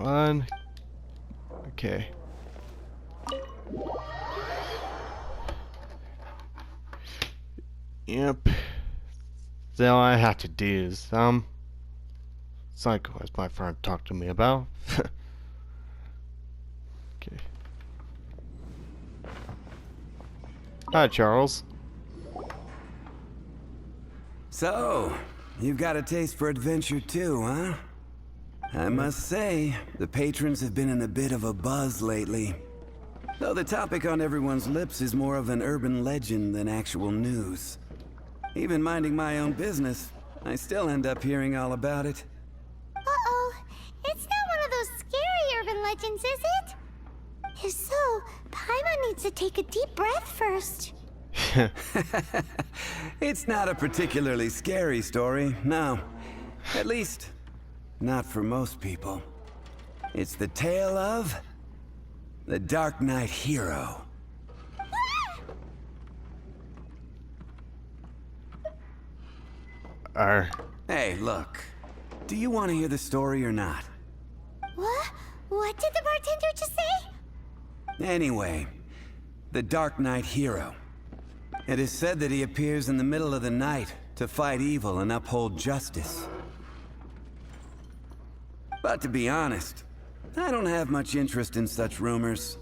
one. Okay. Yep. So all I have to do is cycle, as my friend talked to me about. Okay. Hi, Charles. So, you've got a taste for adventure too, huh? I must say, the patrons have been in a bit of a buzz lately. Though the topic on everyone's lips is more of an urban legend than actual news. Even minding my own business, I still end up hearing all about it. Uh-oh. It's not one of those scary urban legends, is it? If so, Paimon needs to take a deep breath first. It's not a particularly scary story, no. At least, not for most people. It's the tale of the Dark Knight Hero. Hey, look. Do you want to hear the story or not? What? What did the bartender just say? Anyway, the Dark Knight Hero. It is said that he appears in the middle of the night to fight evil and uphold justice. But to be honest, I don't have much interest in such rumors.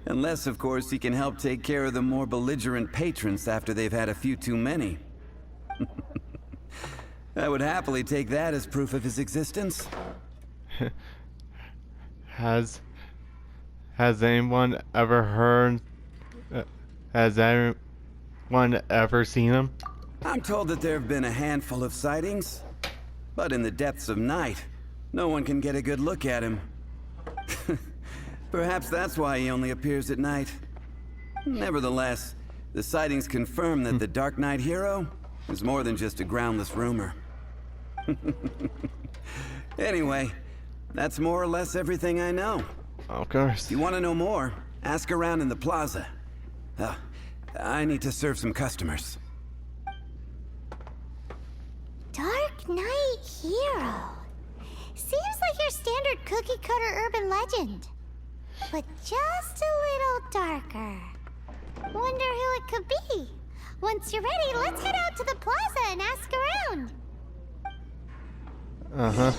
Unless, of course, he can help take care of the more belligerent patrons after they've had a few too many. I would happily take that as proof of his existence. Has anyone ever heard? Has anyone ever seen him? I'm told that there have been a handful of sightings, but in the depths of night, no one can get a good look at him. Perhaps that's why he only appears at night. Nevertheless, the sightings confirm that the Dark Knight Hero is more than just a groundless rumor. Anyway, that's more or less everything I know. Of course. If you want to know more, ask around in the plaza. I need to serve some customers. Dark Knight Hero. Seems like your standard cookie-cutter urban legend. But just a little darker. Wonder who it could be. Once you're ready, let's head out to the plaza and ask around. Uh-huh.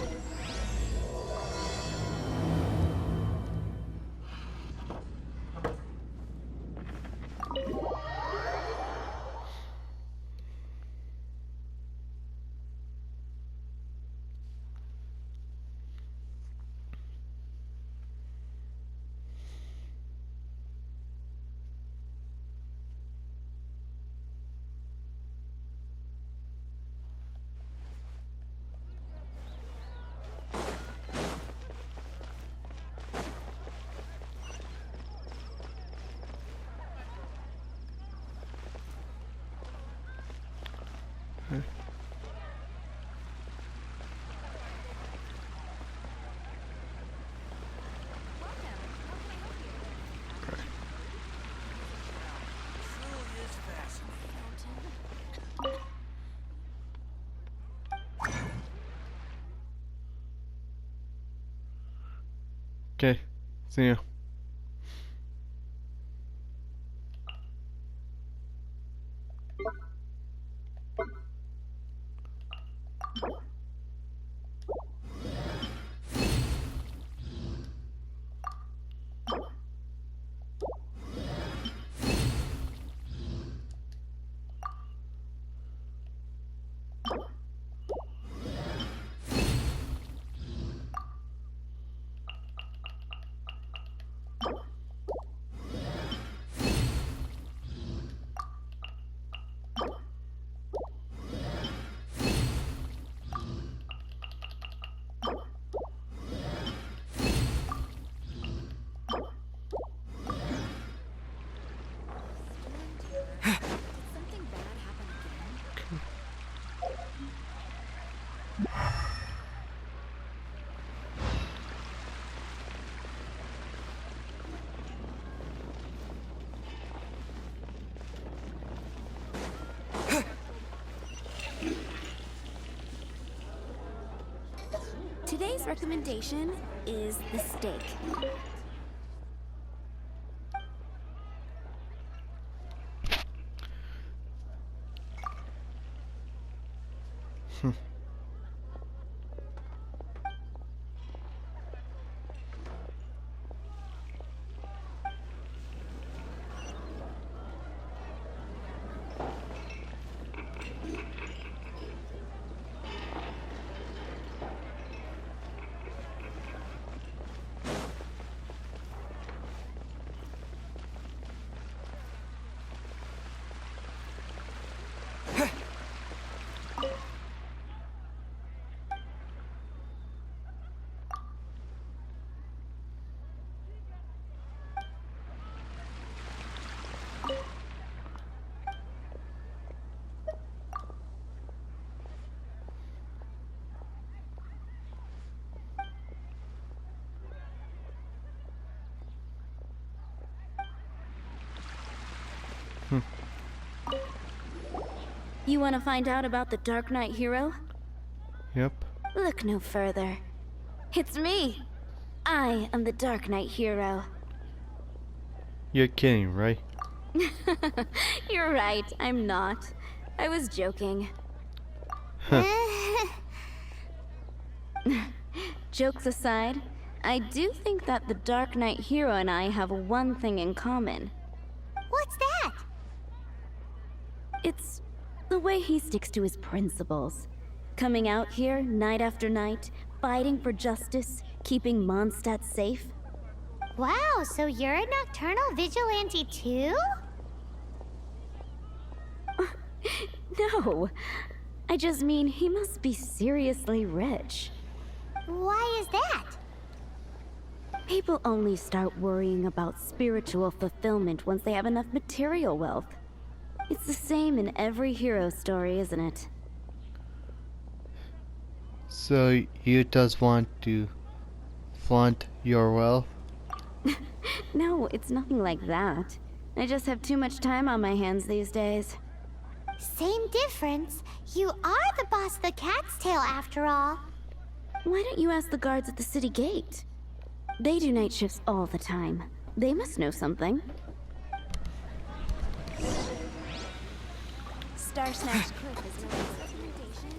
Okay. See you. Today's recommendation is the steak. You want to find out about the Dark Knight hero? Yep. Look no further. It's me! I am the Dark Knight hero. You're kidding, right? You're right, I'm not. I was joking. Jokes aside, I do think that the Dark Knight hero and I have one thing in common. What's that? It's the way he sticks to his principles. Coming out here night after night, fighting for justice, keeping Mondstadt safe. Wow, so you're a nocturnal vigilante too? No, I just mean he must be seriously rich. Why is that? People only start worrying about spiritual fulfillment once they have enough material wealth. It's the same in every hero story, isn't it? So you just want to flaunt your wealth? No, it's nothing like that. I just have too much time on my hands these days. Same difference. You are the boss of the Cat's Tail after all. Why don't you ask the guards at the city gate? They do night shifts all the time. They must know something. Star Snatch Cliff is my recommendation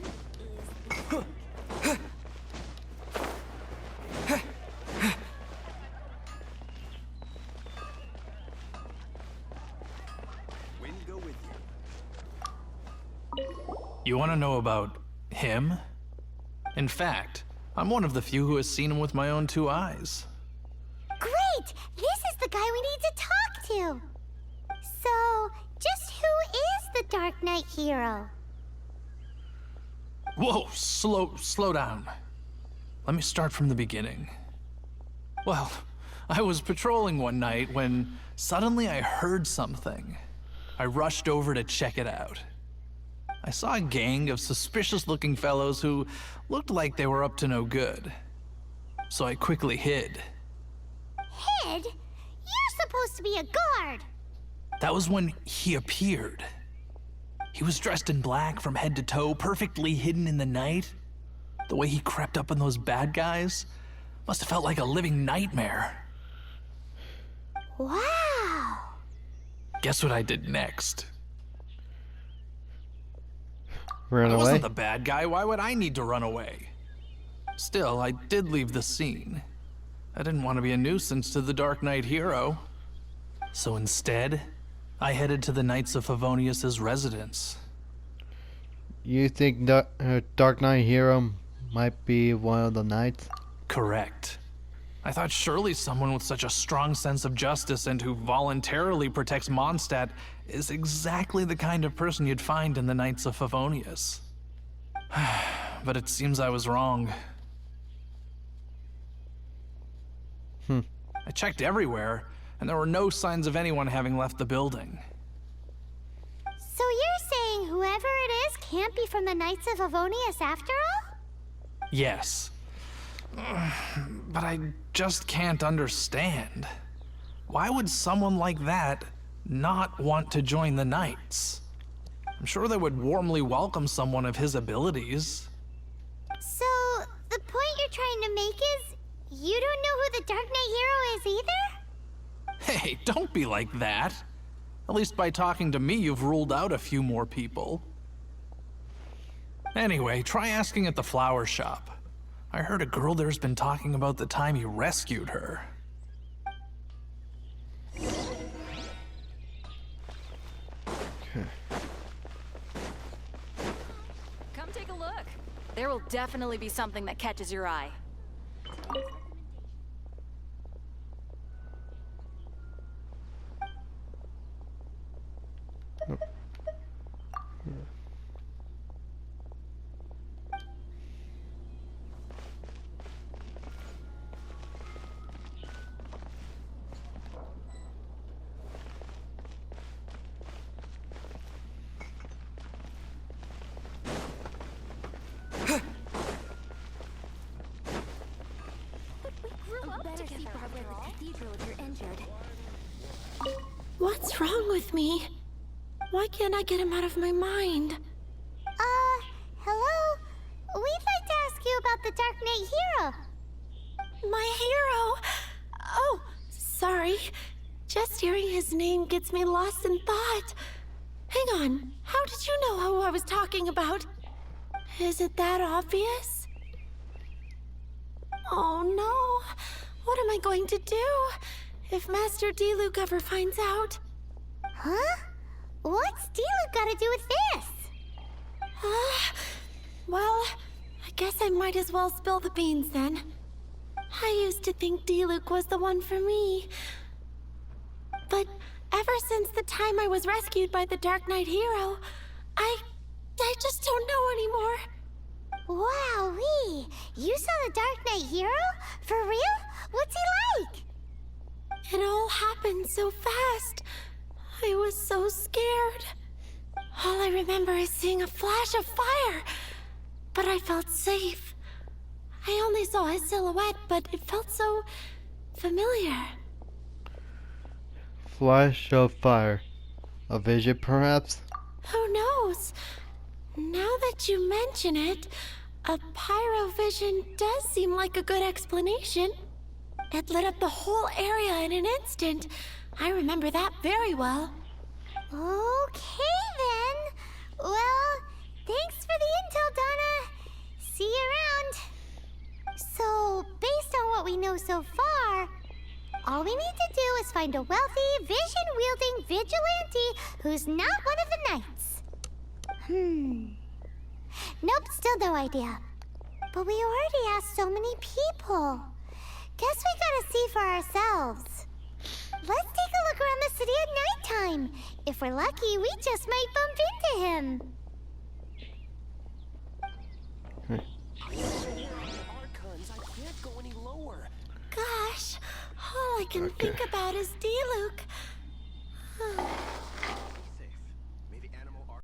You want to know about him? In fact, I'm one of the few who has seen him with my own two eyes. Great! This is the guy we need to talk to. So, just who is the Dark Knight hero? Whoa, slow down. Let me start from the beginning. Well, I was patrolling one night when suddenly I heard something. I rushed over to check it out. I saw a gang of suspicious-looking fellows who looked like they were up to no good. So I quickly hid. Hid? You're supposed to be a guard. That was when he appeared. He was dressed in black from head to toe, perfectly hidden in the night. The way he crept up on those bad guys must have felt like a living nightmare. Wow. Guess what I did next? Run I away? wasn't the bad guy. Why would I need to run away? Still, I did leave the scene. I didn't want to be a nuisance to the Dark Knight hero. So instead, I headed to the Knights of Favonius' residence. You think Dark Knight hero might be one of the knights? Correct. I thought surely someone with such a strong sense of justice and who voluntarily protects Mondstadt is exactly the kind of person you'd find in the Knights of Favonius. But it seems I was wrong. I checked everywhere, and there were no signs of anyone having left the building. So you're saying whoever it is can't be from the Knights of Favonius after all? Yes. But I just can't understand. Why would someone like that not want to join the Knights? I'm sure they would warmly welcome someone of his abilities. So, the point you're trying to make is you don't know who the Dark Knight hero is either? Hey, don't be like that. At least by talking to me, you've ruled out a few more people. Anyway, try asking at the flower shop. I heard a girl there's been talking about the time you rescued her. Come take a look. There will definitely be something that catches your eye. What's wrong with me? Why can't I get him out of my mind? Hello? We'd like to ask you about the Dark Knight hero. My hero! Oh, sorry. Just hearing his name gets me lost in thought. Hang on, how did you know who I was talking about? Is it that obvious? Oh no! What am I going to do if Master Diluc ever finds out? Huh? What's Diluc got to do with this? Well, I guess I might as well spill the beans then. I used to think Diluc was the one for me. But ever since the time I was rescued by the Dark Knight hero, I just don't know anymore. Wowee! You saw the Dark Knight hero? For real? What's he like? It all happened so fast. I was so scared. All I remember is seeing a flash of fire. But I felt safe. I only saw his silhouette, but it felt so familiar. Flash of fire. A vision, perhaps? Who knows? Now that you mention it, a pyrovision does seem like a good explanation. It lit up the whole area in an instant. I remember that very well. Okay then. Well, thanks for the intel, Donna. See you around. So, based on what we know so far, all we need to do is find a wealthy, vision-wielding vigilante who's not one of the knights. Nope, still no idea. But we already asked so many people. Guess we gotta see for ourselves. Let's take a look around the city at nighttime. If we're lucky, we just might bump into him. Gosh, all I can think about is Diluc.